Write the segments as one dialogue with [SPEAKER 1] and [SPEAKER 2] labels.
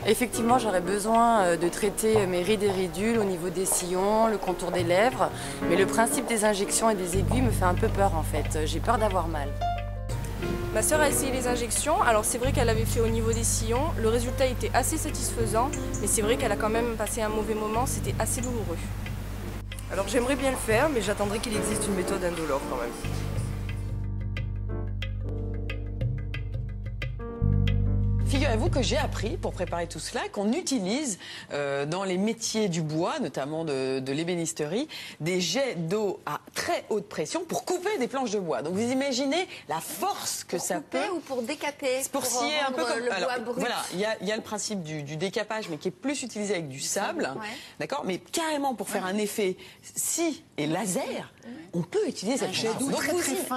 [SPEAKER 1] Effectivement, j'aurais besoin de traiter mes rides et ridules au niveau des sillons, le contour des lèvres. Mais le principe des injections et des aiguilles me fait un peu peur en fait. J'ai peur d'avoir mal.
[SPEAKER 2] Ma sœur a essayé les injections, alors c'est vrai qu'elle avait fait au niveau des sillons, le résultat était assez satisfaisant, mais c'est vrai qu'elle a quand même passé un mauvais moment, c'était assez douloureux.
[SPEAKER 3] Alors j'aimerais bien le faire, mais j'attendrai qu'il existe une méthode indolore quand même.
[SPEAKER 4] Figurez-vous que j'ai appris, pour préparer tout cela, qu'on utilise dans les métiers du bois, notamment de l'ébénisterie, des jets d'eau à très haute pression pour couper des planches de bois. Donc vous imaginez la force que ça peut...
[SPEAKER 5] Pour couper ou pour décaper?
[SPEAKER 4] Pour scier un peu comme...
[SPEAKER 5] le bois brut.
[SPEAKER 4] Voilà, il y a le principe du décapage, mais qui est plus utilisé avec du sable, d'accord? Mais carrément pour faire un effet scie et laser, on peut utiliser cette jet d'eau.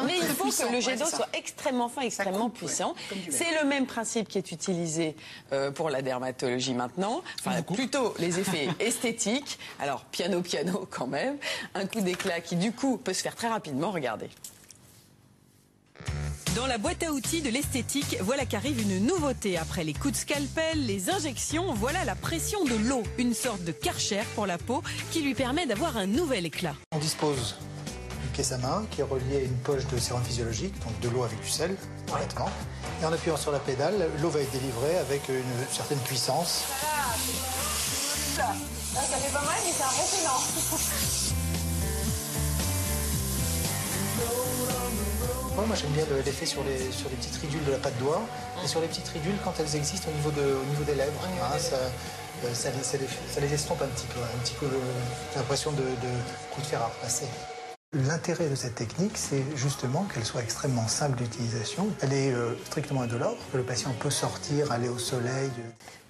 [SPEAKER 4] Mais il faut que le jet d'eau soit extrêmement fin, extrêmement puissant. C'est le même principe qui est utilisé pour la dermatologie maintenant, enfin plutôt les effets esthétiques. Alors piano quand même, un coup d'éclat qui du coup peut se faire très rapidement, regardez.
[SPEAKER 6] Dans la boîte à outils de l'esthétique, voilà qu'arrive une nouveauté. Après les coups de scalpel, les injections, voilà la pression de l'eau. Une sorte de Karcher pour la peau qui lui permet d'avoir un nouvel éclat.
[SPEAKER 7] On dispose d'une caisse à main qui est reliée à une poche de sérum physiologique, donc de l'eau avec du sel, complètement. Et en appuyant sur la pédale, l'eau va être délivrée avec une certaine puissance.
[SPEAKER 5] Là, ça fait pas mal, mais c'est impressionnant.
[SPEAKER 7] Moi j'aime bien l'effet sur les petites ridules de la patte d'oie et sur les petites ridules quand elles existent au niveau des lèvres. Hein, ça les estompe un petit peu l'impression de coup de fer à repasser. L'intérêt de cette technique, c'est justement qu'elle soit extrêmement simple d'utilisation. Elle est strictement indolore, que le patient peut sortir, aller au soleil.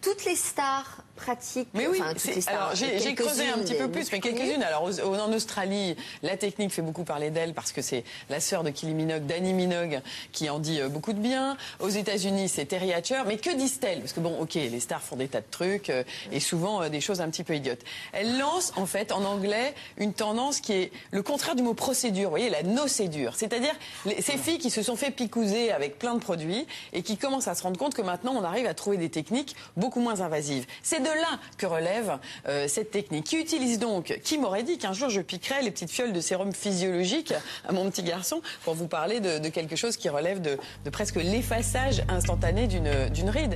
[SPEAKER 5] Toutes les stars pratiques.
[SPEAKER 4] Mais oui,
[SPEAKER 5] enfin, toutes les stars,
[SPEAKER 4] alors j'ai creusé un petit peu plus, mais quelques-unes. Alors en Australie, la technique fait beaucoup parler d'elle parce que c'est la sœur de Kylie Minogue, Dani Minogue, qui en dit beaucoup de bien. Aux États-Unis, c'est Terry Hatcher. Mais que disent-elles? Parce que bon, ok, les stars font des tas de trucs et souvent des choses un petit peu idiotes. Elle lance en fait en anglais une tendance qui est le contraire du mot procédure. Vous voyez, la nocédure. C'est-à-dire ces filles qui se sont fait picouser avec plein de produits et qui commencent à se rendre compte que maintenant on arrive à trouver des techniques beaucoup moins invasives. C'est de là que relève cette technique, qui utilise donc, qui m'aurait dit qu'un jour je piquerais les petites fioles de sérum physiologique à mon petit garçon pour vous parler de quelque chose qui relève de presque l'effaçage instantané d'une ride.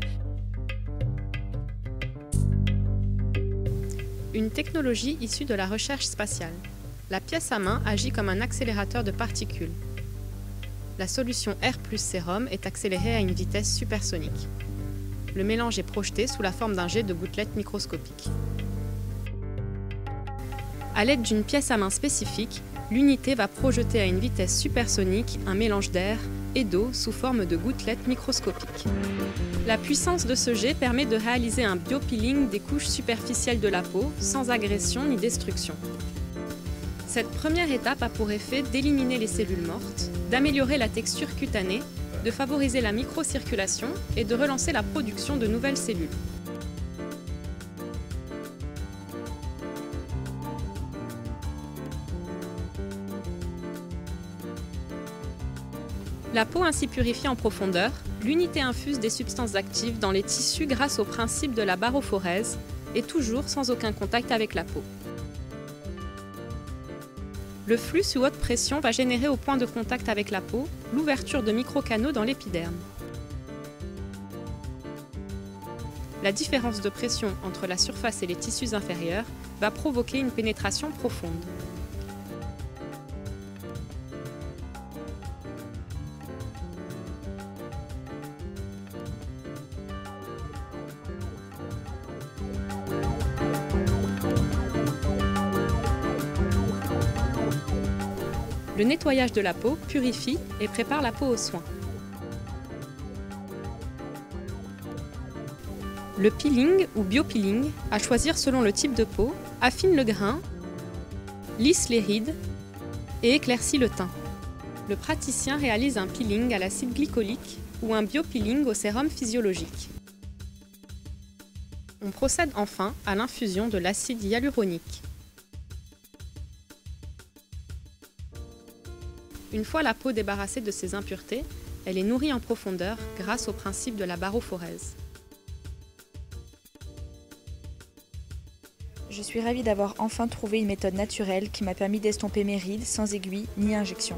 [SPEAKER 8] Une technologie issue de la recherche spatiale. La pièce à main agit comme un accélérateur de particules. La solution Air plus sérum est accélérée à une vitesse supersonique. Le mélange est projeté sous la forme d'un jet de gouttelettes microscopiques. À l'aide d'une pièce à main spécifique, l'unité va projeter à une vitesse supersonique un mélange d'air et d'eau sous forme de gouttelettes microscopiques. La puissance de ce jet permet de réaliser un biopeeling des couches superficielles de la peau sans agression ni destruction. Cette première étape a pour effet d'éliminer les cellules mortes, d'améliorer la texture cutanée, de favoriser la microcirculation et de relancer la production de nouvelles cellules. La peau ainsi purifiée en profondeur, l'unité infuse des substances actives dans les tissus grâce au principe de la barophorèse et toujours sans aucun contact avec la peau. Le flux sous haute pression va générer au point de contact avec la peau l'ouverture de microcanaux dans l'épiderme. La différence de pression entre la surface et les tissus inférieurs va provoquer une pénétration profonde. Le nettoyage de la peau purifie et prépare la peau aux soins. Le peeling ou biopeeling, à choisir selon le type de peau, affine le grain, lisse les rides et éclaircit le teint. Le praticien réalise un peeling à l'acide glycolique ou un biopeeling au sérum physiologique. On procède enfin à l'infusion de l'acide hyaluronique. Une fois la peau débarrassée de ses impuretés, elle est nourrie en profondeur grâce au principe de la barophorèse.
[SPEAKER 9] Je suis ravie d'avoir enfin trouvé une méthode naturelle qui m'a permis d'estomper mes rides sans aiguille ni injection.